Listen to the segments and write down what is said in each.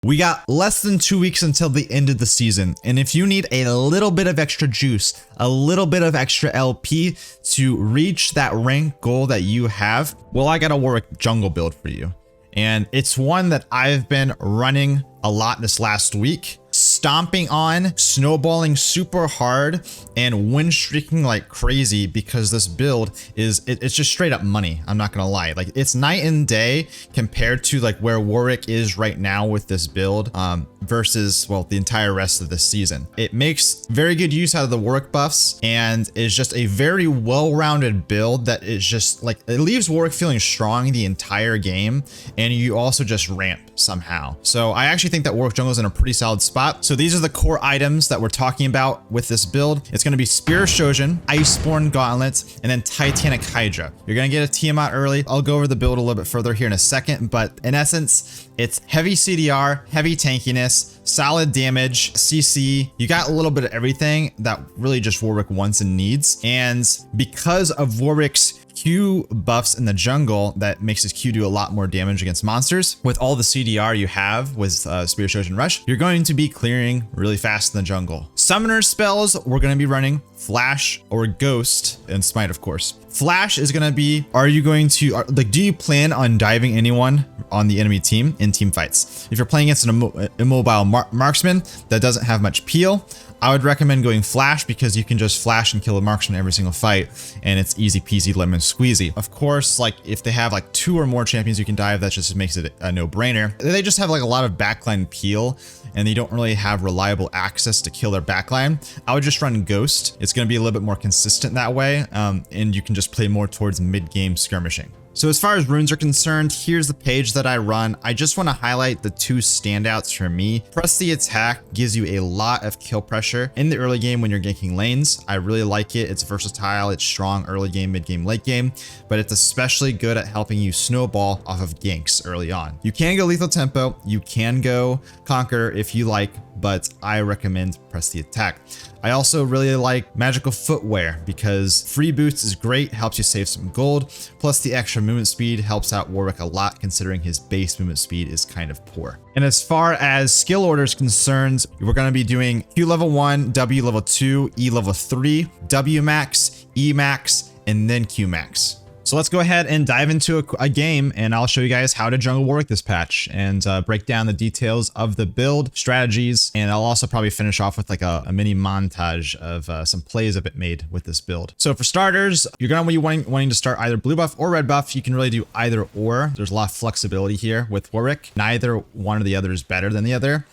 We got less than 2 weeks until the end of the season, and if you need a little bit of extra juice, a little bit of extra LP to reach that rank goal that you have, well, I got a Warwick Jungle build for you. And it's one that I've been running a lot this last week, stomping on, snowballing super hard, and win streaking like crazy because this build is, it's just straight up money. I'm not gonna lie. Like, it's night and day compared to like where Warwick is right now with this build versus, well, the entire rest of the season. It makes very good use out of the Warwick buffs and is just a very well-rounded build that is just like, it leaves Warwick feeling strong the entire game, and you also just ramp somehow. So I actually think that Warwick Jungle is in a pretty solid spot. So these are the core items that we're talking about with this build. It's going to be Spear of Shojin, Iceborne Gauntlet, and then Titanic Hydra. You're going to get a Tiamat early. I'll go over the build a little bit further here in a second, but in essence, it's heavy CDR, heavy tankiness, solid damage, CC. You got a little bit of everything that really just Warwick wants and needs. And because of Warwick's Q buffs in the jungle, that makes his Q do a lot more damage against monsters. With all the CDR you have with Spear Shojin Rush, you're going to be clearing really fast in the jungle. Summoner spells, we're going to be running Flash or Ghost, and Smite, of course. Flash is going to be, are you going to, do you plan on diving anyone on the enemy team in team fights? If you're playing against an immobile marksman that doesn't have much peel, I would recommend going Flash because you can just flash and kill a marksman every single fight, and it's easy peasy lemon squeezy. Of course, like if they have like 2 or more champions you can dive, that just makes it a no-brainer. They just have like a lot of backline peel, and they don't really have reliable access to kill their backline. I would just run Ghost. It's going to be a little bit more consistent that way, and you can just play more towards mid-game skirmishing. So as far as runes are concerned, here's the page that I run. I just want to highlight the 2 standouts for me. Press the Attack gives you a lot of kill pressure in the early game when you're ganking lanes. I really like it. It's versatile. It's strong early game, mid game, late game, but it's especially good at helping you snowball off of ganks early on. You can go lethal tempo. You can go conquer if you like, but I recommend press the Attack. I also really like magical footwear because free boots is great, helps you save some gold, plus the extra movement speed helps out Warwick a lot considering his base movement speed is kind of poor. And as far as skill order is concerned, we're going to be doing Q level 1, W level 2, E level 3, W max, E max, and then Q max. So let's go ahead and dive into a game, and I'll show you guys how to jungle Warwick this patch and break down the details of the build strategies. And I'll also probably finish off with like a mini montage of some plays I've made with this build. So for starters, you're going to be wanting to start either blue buff or red buff. You can really do either or. There's a lot of flexibility here with Warwick. Neither one or the other is better than the other.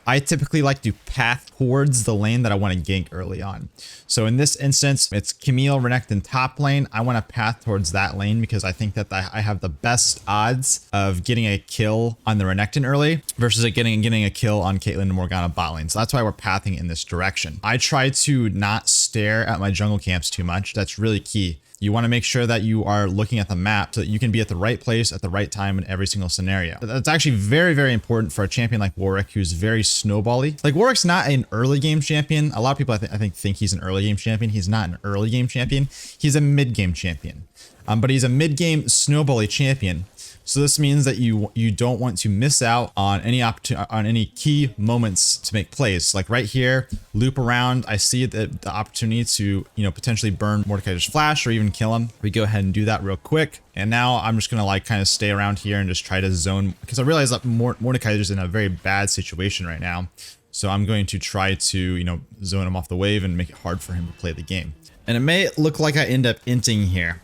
I typically like to path towards the lane that I want to gank early on. So in this instance, it's Camille, Renekton top lane. I want to path towards that lane because I think that I have the best odds of getting a kill on the Renekton early versus getting a kill on Caitlyn and Morgana bot lane. So that's why we're pathing in this direction. I try to not stare at my jungle camps too much. That's really key. You want to make sure that you are looking at the map so that you can be at the right place at the right time in every single scenario. That's actually very, very important for a champion like Warwick, who's very snowbally. Like, Warwick's not an early game champion. A lot of people I think he's an early game champion. He's not an early game champion. He's a mid game champion. But he's a mid game snowbally champion. So this means that you don't want to miss out on any key moments to make plays. Like right here, loop around. I see the opportunity to potentially burn Mordekaiser's flash or even kill him. We go ahead and do that real quick. And now I'm just gonna like kind of stay around here and just try to zone, because I realize that Mordekaiser's in a very bad situation right now. So I'm going to try to zone him off the wave and make it hard for him to play the game. And it may look like I end up inting here.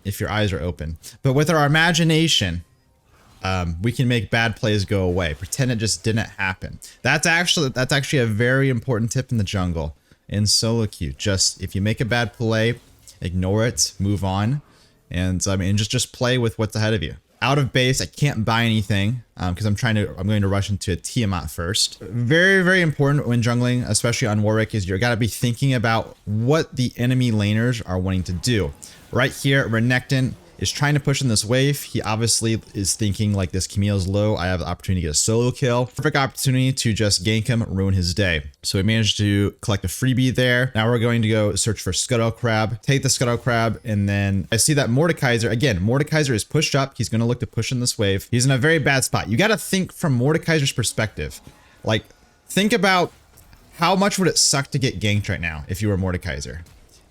If your eyes are open, but with our imagination, we can make bad plays go away. Pretend it just didn't happen. That's actually a very important tip in the jungle in solo queue. Just if you make a bad play, ignore it, move on, and just play with what's ahead of you. Out of base, I can't buy anything because I'm going to rush into a Tiamat first. Very, very important when jungling, especially on Warwick, is you've got to be thinking about what the enemy laners are wanting to do. Right here, Renekton is trying to push in this wave. He obviously is thinking like this Camille's low. I have the opportunity to get a solo kill. Perfect opportunity to just gank him, ruin his day. So we managed to collect a freebie there. Now we're going to go search for Scuttle Crab, take the Scuttle Crab, and then I see that Mordekaiser, again, Mordekaiser is pushed up. He's going to look to push in this wave. He's in a very bad spot. You got to think from Mordekaiser's perspective. Like, think about how much would it suck to get ganked right now if you were Mordekaiser.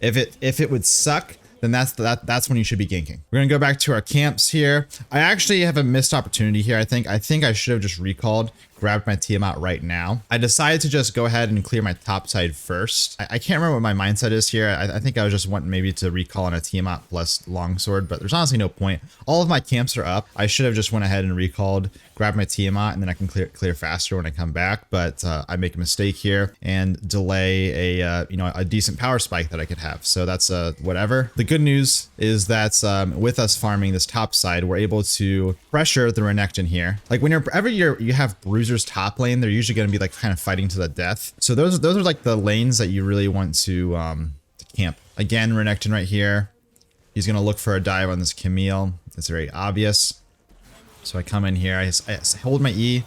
If it would suck, then that's when you should be ganking. We're gonna go back to our camps here. I actually have a missed opportunity here. I think I should have just recalled, grabbed my Tiamat right now. I decided to just go ahead and clear my top side first. I can't remember what my mindset is here. I think I was just wanting maybe to recall on a Tiamat plus longsword, but there's honestly no point. All of my camps are up. I should have just went ahead and recalled, grabbed my Tiamat, and then I can clear faster when I come back. But I make a mistake here and delay a decent power spike that I could have. So that's whatever. The good news is that with us farming this top side, we're able to pressure the Renekton here. Like whenever you have bruisers top lane, they're usually going to be like kind of fighting to the death. So those are like the lanes that you really want to camp. Again, Renekton right here. He's going to look for a dive on this Camille. It's very obvious. So I come in here. I hold my E,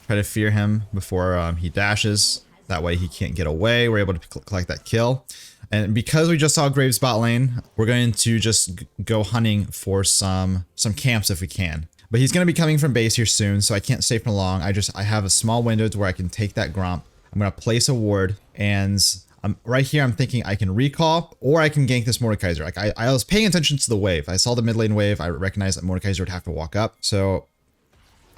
try to fear him before he dashes. That way he can't get away. We're able to collect that kill. And because we just saw Graves bot lane, we're going to just go hunting for some camps if we can. But he's going to be coming from base here soon, so I can't stay for long. I have a small window to where I can take that Gromp. I'm going to place a ward, and right here I'm thinking I can recall, or I can gank this Mordekaiser. Like I was paying attention to the wave. I saw the mid lane wave. I recognized that Mordekaiser would have to walk up, so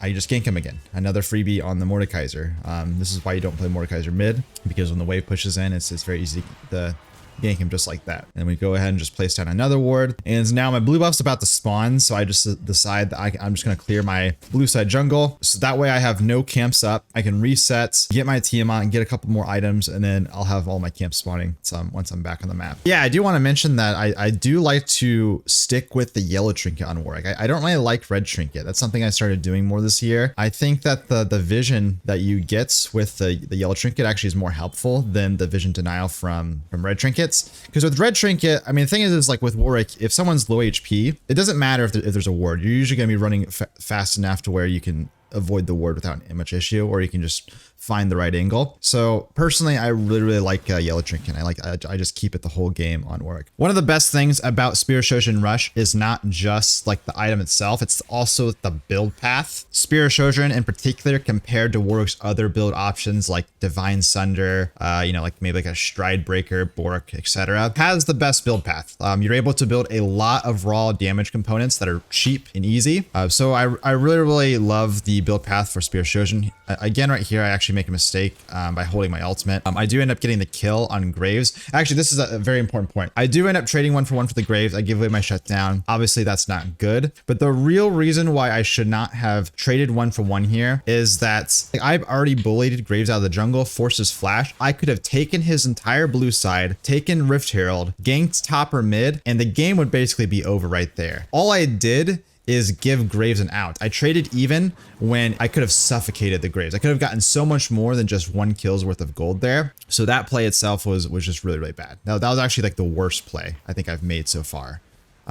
I just gank him again. Another freebie on the Mordekaiser. This is why you don't play Mordekaiser mid, because when the wave pushes in, it's very easy to gank him just like that. And we go ahead and just place down another ward. And now my blue buff's about to spawn, so I just decide that I'm just going to clear my blue side jungle. So that way I have no camps up. I can reset, get my Tiamat, and get a couple more items, and then I'll have all my camps spawning once I'm back on the map. Yeah, I do want to mention that I do like to stick with the yellow trinket on Warwick. I don't really like red trinket. That's something I started doing more this year. I think that the vision that you get with the yellow trinket actually is more helpful than the vision denial from red trinkets. Because with red trinket, I mean, the thing is like with Warwick, if someone's low HP, it doesn't matter if there's a ward. You're usually going to be running fast enough to where you can avoid the ward without much issue, or you can just find the right angle. So personally, I really like yellow trinket. I just keep it the whole game on Warwick. One of the best things about Spear Shojin Rush is not just like the item itself, it's also the build path. Spear Shojin in particular, compared to Warwick's other build options like Divine Sunder, like maybe like a Stride Breaker, Bork, etc., has the best build path. You're able to build a lot of raw damage components that are cheap and easy. So I really love the build path for Spear Shojin. Again, right here, I actually make a mistake by holding my ultimate. I do end up getting the kill on Graves. Actually, this is a very important point. I do end up trading 1-for-1 for the Graves. I give away my shutdown. Obviously, that's not good. But the real reason why I should not have traded 1-for-1 here is that I've already bullied Graves out of the jungle, forced his flash. I could have taken his entire blue side, taken Rift Herald, ganked top or mid, and the game would basically be over right there. All I did is give Graves an out. I traded even when I could have suffocated the Graves. I could have gotten so much more than just 1 kill's worth of gold there. So that play itself was just really bad. Now that was actually like the worst play I think I've made so far,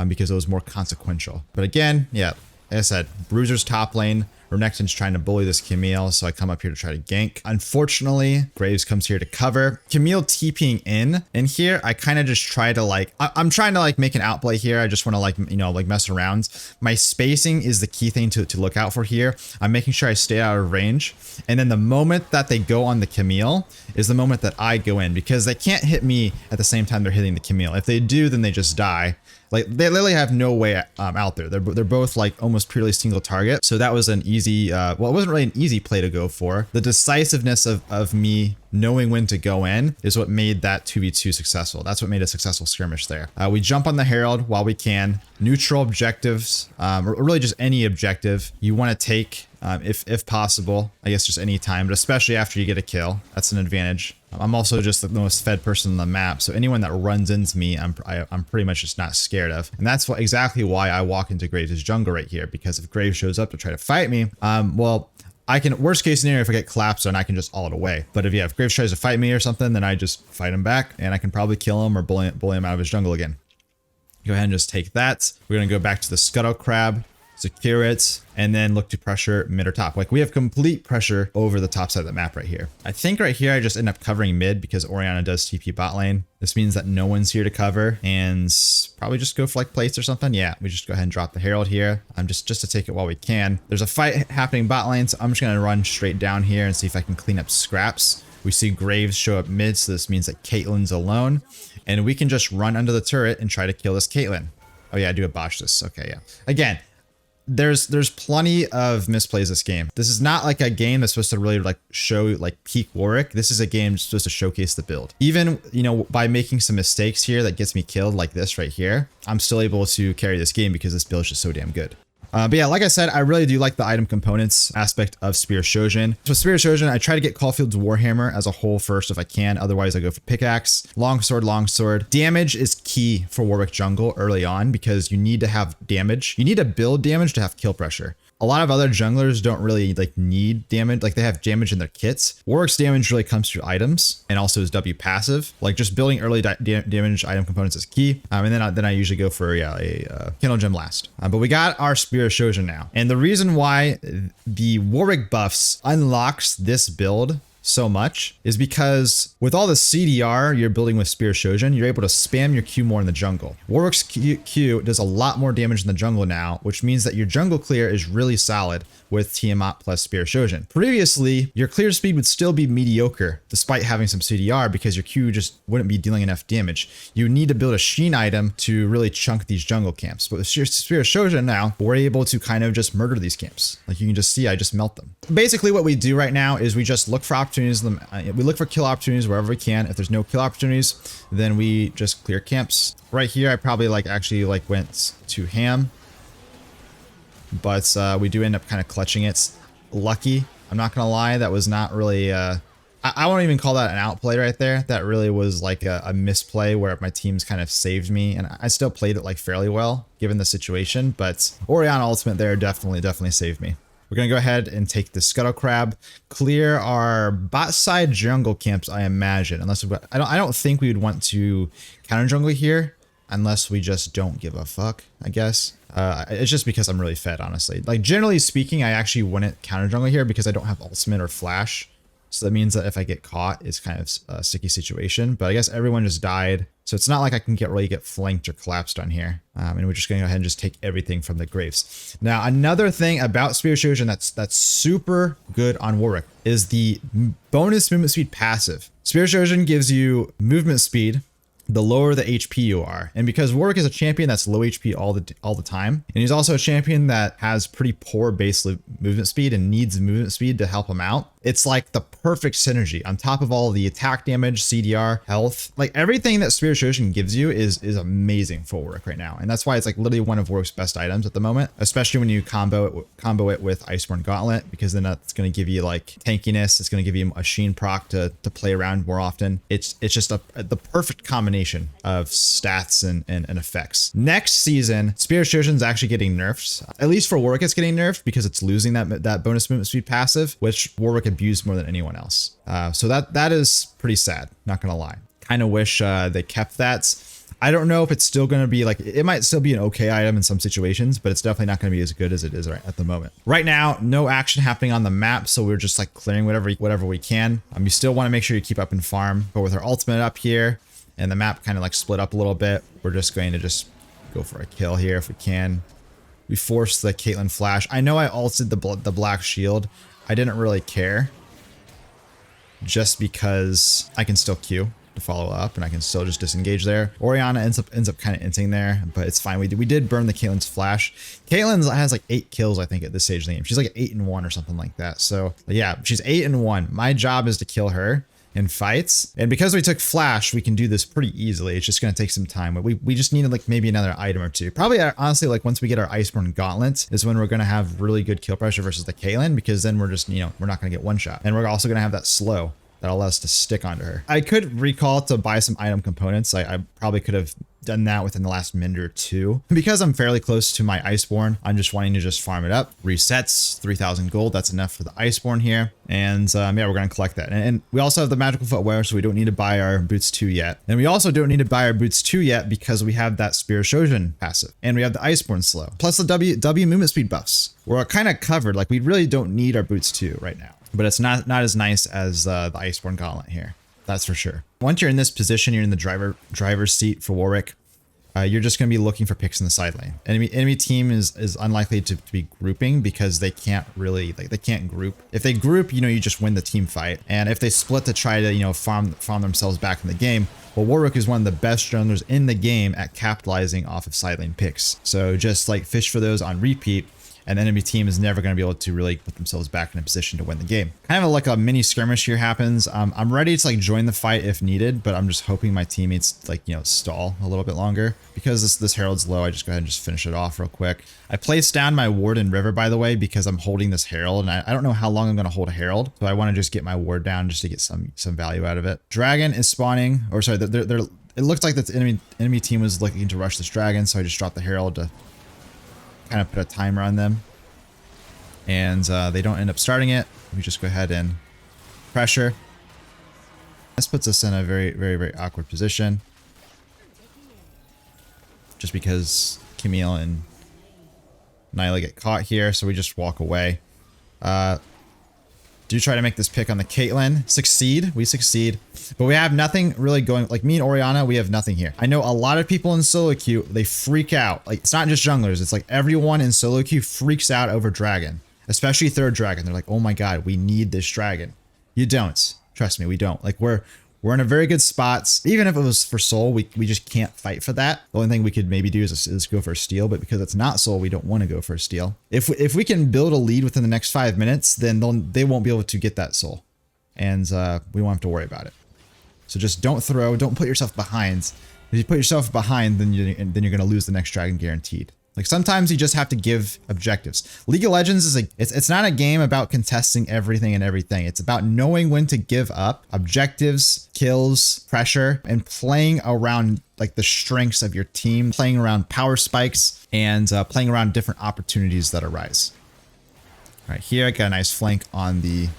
because it was more consequential. But again, yeah, like I said, Bruiser's top lane. Renekton's trying to bully this Camille, so I come up here to try to gank. Unfortunately, Graves comes here to cover. Camille TPing in, and here I kind of just try to I'm trying to make an outplay here. I just want to mess around. My spacing is the key thing to look out for here. I'm making sure I stay out of range, and then the moment that they go on the Camille is the moment that I go in, because they can't hit me at the same time they're hitting the Camille. If they do, then they just die. Like, they literally have no way out there. They're both like almost purely single target. So that was an easy, well, it wasn't really an easy play to go for. The decisiveness of me knowing when to go in is what made that 2v2 successful. That's what made a successful skirmish there. We jump on the Herald while we can. Neutral objectives, or really just any objective you want to take, if possible. I guess just any time, but especially after you get a kill. That's an advantage. I'm also just the most fed person on the map, so anyone that runs into me, I'm pretty much just not scared of. And that's exactly why I walk into Graves' jungle right here, because if Graves shows up to try to fight me, well, I can, worst case scenario, if I get collapsed on, I can just all it away. But if Graves tries to fight me or something, then I just fight him back, and I can probably kill him or bully him out of his jungle again. Go ahead and just take that. We're going to go back to the Scuttle Crab, secure it, and then look to pressure mid or top. Like we have complete pressure over the top side of the map right here. I think right here I just end up covering mid because Orianna does TP bot lane. This means that no one's here to cover, and probably just go for like plates or something. Yeah, we just go ahead and drop the Herald here. Just to take it while we can. There's a fight happening bot lane, so I'm just gonna run straight down here and see if I can clean up scraps. We see Graves show up mid, so this means that Caitlyn's alone, and we can just run under the turret and try to kill this Caitlyn. Oh yeah, I do have botched this. Okay, yeah. Again, there's plenty of misplays this game. This is not like a game that's supposed to really like show like peak Warwick. This is a game supposed to showcase the build. Even, you know, by making some mistakes here that gets me killed like this right here, I'm still able to carry this game because this build is just so damn good. But yeah, like I said, I really do like the item components aspect of Spear Shojin. So Spear Shojin, I try to get Caulfield's Warhammer as a whole first if I can. Otherwise, I go for pickaxe, longsword, longsword. Damage is key for Warwick Jungle early on because you need to have damage. You need to build damage to have kill pressure. A lot of other junglers don't really like need damage, like they have damage in their kits. Warwick's damage really comes through items and also his W passive. Like just building early damage item components is key. And then I usually go for a Kindle Gem last. But we got our Spear of Shojin now. And the reason why the Warwick buffs unlocks this build so much is because with all the CDR you're building with Spear Shojin, you're able to spam your Q more in the jungle. Warwick's Q does a lot more damage in the jungle now, which means that your jungle clear is really solid with Tiamat plus Spear Shojin. Previously, your clear speed would still be mediocre despite having some CDR because your Q just wouldn't be dealing enough damage. You need to build a Sheen item to really chunk these jungle camps. But with Spear Shojin now, we're able to kind of just murder these camps. Like you can just see, I just melt them. Basically what we do right now is we just look for opportunities. We look for kill opportunities wherever we can. If there's no kill opportunities, then we just clear camps. Right here, I probably actually went to ham. But we do end up kind of clutching it. Lucky. I'm not going to lie. That was not really... I won't even call that an outplay right there. That really was like a misplay where my teams kind of saved me. And I still played it fairly well given the situation. But Orianna ultimate there definitely saved me. We're going to go ahead and take the Scuttle Crab, clear our bot side jungle camps, I imagine. Unless I don't think we would want to counter jungle here unless we just don't give a fuck, I guess. It's just because I'm really fed, honestly. Like, generally speaking, I actually wouldn't counter jungle here because I don't have ultimate or flash. So that means that if I get caught, it's kind of a sticky situation. But I guess everyone just died. So it's not like I can really get flanked or collapsed on here. And we're just going to go ahead and just take everything from the Graves. Now, another thing about Spear Shojin that's super good on Warwick is the bonus movement speed passive. Spear Shojin gives you movement speed the lower the HP you are. And because Warwick is a champion that's low HP all the time, and he's also a champion that has pretty poor base movement speed and needs movement speed to help him out, it's like the perfect synergy on top of all the attack damage, CDR, health. Like everything that Spear Shojin gives you is amazing for Warwick right now. And that's why it's like literally one of Warwick's best items at the moment, especially when you combo it with Iceborne Gauntlet, because then that's going to give you like tankiness. It's going to give you a Sheen proc to play around more often. It's just the perfect combination of stats and effects. Next season, Spear Shojin is actually getting nerfed. At least for Warwick, it's getting nerfed because it's losing that bonus movement speed passive, which Warwick abused more than anyone else. So that is pretty sad, not gonna lie. Kind of wish they kept that. I don't know if it's still going to be like, it might still be an okay item in some situations, but it's definitely not going to be as good as it is right at the moment. Right now, no action happening on the map, so we're just like clearing whatever we can. You still want to make sure you keep up and farm, but with our ultimate up here and the map kind of like split up a little bit, we're just going to just go for a kill here if we can. We forced the Caitlyn flash. I know I ulted the black shield. I didn't really care just because I can still Q to follow up and I can still just disengage there. Orianna ends up kind of inting there, but it's fine. We did burn the Caitlyn's flash. Caitlyn has like 8 kills, I think, at this stage of the game. She's like 8-1 or something like that. So yeah, she's 8-1. My job is to kill her in fights, and because we took flash, we can do this pretty easily. It's just going to take some time, but we just needed like maybe another item or two. Probably honestly, like once we get our Iceborne Gauntlet is when we're going to have really good kill pressure versus the Caitlyn, because then we're just, you know, we're not going to get one shot, and we're also going to have that slow that'll allow us to stick onto her. I could recall to buy some item components. I probably could have done that within the last minute or two. Because I'm fairly close to my Iceborne, I'm just wanting to just farm it up. Resets, 3,000 gold. That's enough for the Iceborne here. And yeah, we're going to collect that. And we also have the magical footwear, so we don't need to buy our boots 2 yet. And we also don't need to buy our boots 2 yet because we have that Spear of Shojin passive. And we have the Iceborne slow. Plus the W movement speed buffs. We're kind of covered. Like, we really don't need our boots 2 right now. But it's not as nice as the Iceborne Gauntlet here. That's for sure. Once you're in this position, you're in the driver's seat for Warwick. You're just going to be looking for picks in the side lane. Enemy team is unlikely to be grouping because they can't really, like, they can't group. If they group, you know, you just win the team fight. And if they split to try to, you know, farm themselves back in the game, well, Warwick is one of the best junglers in the game at capitalizing off of side lane picks. So just like fish for those on repeat. And the enemy team is never going to be able to really put themselves back in a position to win the game. Kind of like a mini skirmish here happens. I'm ready to like join the fight if needed, but I'm just hoping my teammates like, you know, stall a little bit longer. Because this Herald's low, I just go ahead and just finish it off real quick. I placed down my ward in River, by the way, because I'm holding this Herald, and I don't know how long I'm going to hold a Herald. So I want to just get my ward down just to get some value out of it. Dragon is spawning, or sorry, it looked like the enemy team was looking to rush this dragon, so I just dropped the Herald to kind of put a timer on them. And they don't end up starting it. We just go ahead and pressure. This puts us in a very, very, very awkward position. Just because Camille and Nyla get caught here, so we just walk away. Do try to make this pick on the Caitlyn. Succeed. We succeed. But we have nothing really going. Like me and Orianna, we have nothing here. I know a lot of people in solo queue, they freak out. Like, it's not just junglers. It's like everyone in solo queue freaks out over dragon. Especially third dragon. They're like, oh my god, we need this dragon. You don't. Trust me, we don't. Like, we're in a very good spot. Even if it was for soul, we just can't fight for that. The only thing we could maybe do is go for a steal, but because it's not soul, we don't want to go for a steal. If we can build a lead within the next 5 minutes, then they won't be able to get that soul. And we won't have to worry about it. So just don't throw, don't put yourself behind. If you put yourself behind, then you're going to lose the next dragon guaranteed. Like, sometimes you just have to give objectives. League of Legends is it's not a game about contesting everything and everything. It's about knowing when to give up objectives, kills, pressure, and playing around like the strengths of your team, playing around power spikes, and playing around different opportunities that arise. All right, here I got a nice flank on the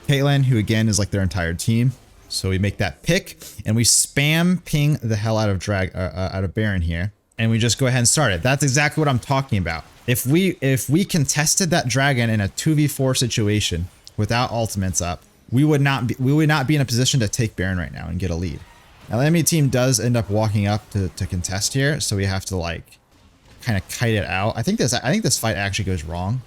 Caitlyn, who again is like their entire team. So we make that pick and we spam ping the hell out of Baron here. And we just go ahead and start it. That's exactly what I'm talking about. If we contested that dragon in a 2v4 situation without ultimates up, we would not be in a position to take Baron right now and get a lead. Now the enemy team does end up walking up to contest here, so we have to like kind of kite it out. I think this fight actually goes wrong.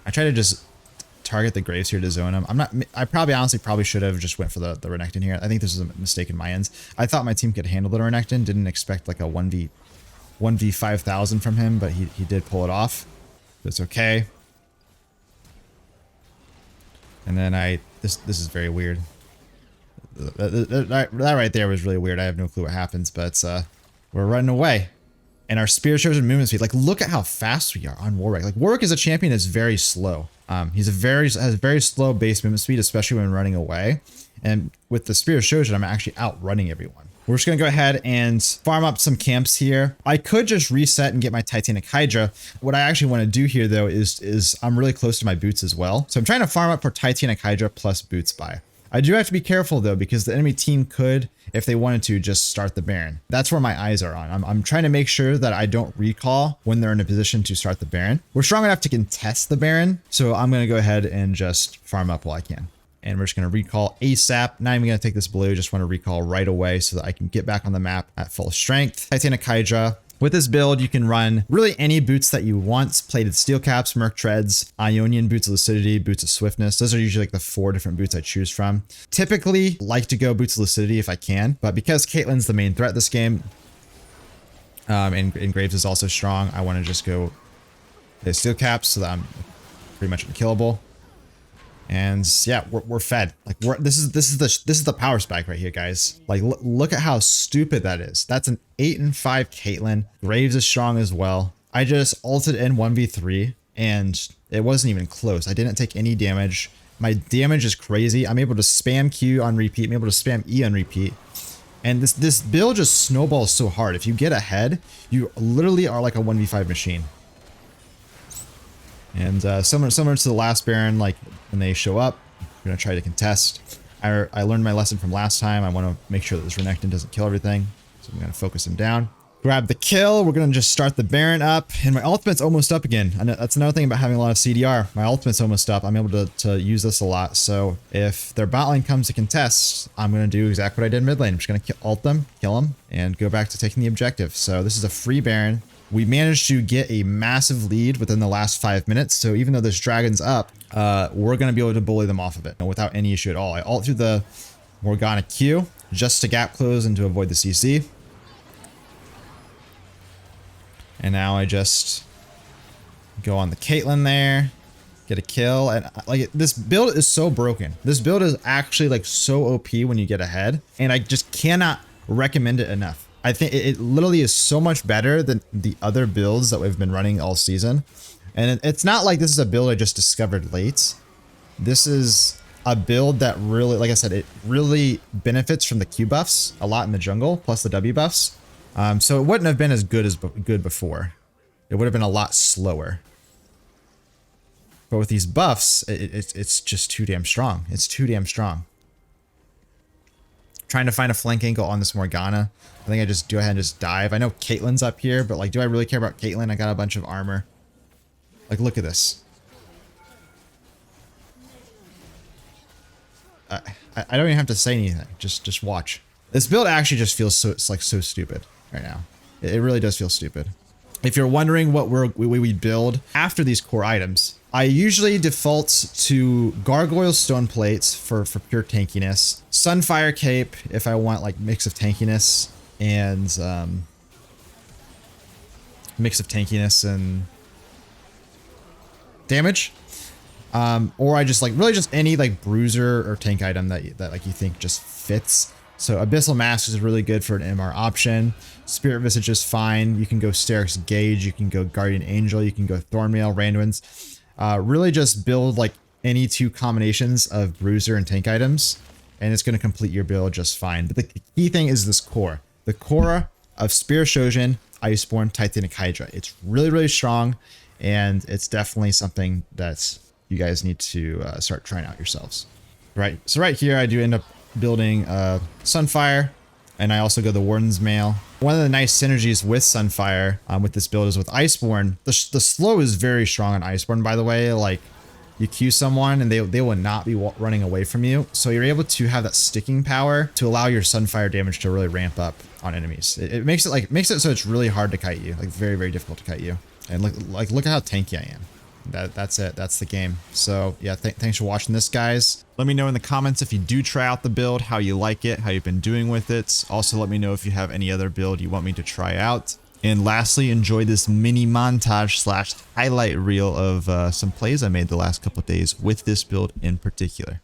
I try to just target the Graves here to zone him. I honestly should have just went for the Renekton here. I think this is a mistake in my ends. I thought my team could handle the Renekton. Didn't expect like a 1v 5,000 from him, but he did pull it off. That's okay. And then this is very weird. That right there was really weird. I have no clue what happens, but we're running away. And our spear shows and movement speed. Like, look at how fast we are on Warwick. Like, Warwick as a champion is very slow. Has very slow base movement speed, especially when running away. And with the Spear of Shojin, I'm actually outrunning everyone. We're just gonna go ahead and farm up some camps here. I could just reset and get my Titanic Hydra. What I actually want to do here though is I'm really close to my boots as well. So I'm trying to farm up for Titanic Hydra plus boots buy. I do have to be careful though, because the enemy team could, if they wanted to, just start the Baron. That's where my eyes are on. I'm trying to make sure that I don't recall when they're in a position to start the Baron. We're strong enough to contest the Baron, so I'm going to go ahead and just farm up while I can. And we're just going to recall ASAP. Not even going to take this blue, just want to recall right away so that I can get back on the map at full strength. Titanic Hydra. With this build, you can run really any boots that you want. Plated steel caps, Merc treads, Ionian boots of lucidity, boots of swiftness. Those are usually like the 4 different boots I choose from. Typically like to go boots of lucidity if I can, but because Caitlyn's the main threat this game, and Graves is also strong, I want to just go play steel caps so that I'm pretty much unkillable. And yeah, we're fed. Like this is the power spike right here, guys. Like look at how stupid that is. That's an 8 and 5 Caitlyn. Graves is strong as well. I just ulted in 1v3 and it wasn't even close. I didn't take any damage. My damage is crazy. I'm able to spam Q on repeat. I'm able to spam E on repeat. And this build just snowballs so hard. If you get ahead, you literally are like a 1v5 machine. And similar to the last Baron, like when they show up, I'm going to try to contest. I learned my lesson from last time. I want to make sure that this Renekton doesn't kill everything. So I'm going to focus him down. Grab the kill. We're going to just start the Baron up. And my ultimate's almost up again. And that's another thing about having a lot of CDR. My ultimate's almost up. I'm able to use this a lot. So if their bot lane comes to contest, I'm going to do exactly what I did mid lane. I'm just going to ult them, kill them, and go back to taking the objective. So this is a free Baron. We managed to get a massive lead within the last 5 minutes. So even though this dragon's up, we're going to be able to bully them off of it without any issue at all. I ult through the Morgana Q just to gap close and to avoid the CC. And now I just go on the Caitlyn there, get a kill. And like this build is so broken. This build is actually like so OP when you get ahead. And I just cannot recommend it enough. I think it literally is so much better than the other builds that we've been running all season. And it's not like this is a build I just discovered late. This is a build that really, like I said, it really benefits from the Q buffs a lot in the jungle, plus the W buffs. So it wouldn't have been as good before. It would have been a lot slower. But with these buffs, it's just too damn strong. It's too damn strong. Trying to find a flank angle on this Morgana. I think I just go ahead and just dive. I know Caitlyn's up here, but like, do I really care about Caitlyn? I got a bunch of armor. Like, look at this. I don't even have to say anything. Just watch. This build actually just feels so, it's like so stupid right now. It really does feel stupid. If you're wondering what we build after these core items, I usually default to Gargoyle Stone Plates for pure tankiness, Sunfire Cape if I want like mix of tankiness and damage. Or I just like really just any like bruiser or tank item that like you think just fits. So Abyssal Mask is really good for an MR option. Spirit Visage is fine. You can go Sterix Gauge. You can go Guardian Angel. You can go Thornmail, Randwinds. Really just build like any two combinations of bruiser and tank items, and it's going to complete your build just fine. But the key thing is this core. The core of Spear Shojin, Iceborne, Titanic Hydra. It's really, really strong, and it's definitely something that you guys need to start trying out yourselves. Right. So right here, I do end up building Sunfire, and I also go the Warden's Mail. One of the nice synergies with Sunfire with this build is with Iceborne. The slow is very strong on Iceborne, by the way. Like, you Q someone and they will not be running away from you. So you're able to have that sticking power to allow your Sunfire damage to really ramp up on enemies. It makes it so it's really hard to kite you, like very, very difficult to kite you. And look at how tanky I am. That's it. That's the game. So yeah, thanks for watching this, guys. Let me know in the comments if you do try out the build, how you like it, how you've been doing with it. Also, let me know if you have any other build you want me to try out. And lastly, enjoy this mini montage / highlight reel of some plays I made the last couple of days with this build in particular.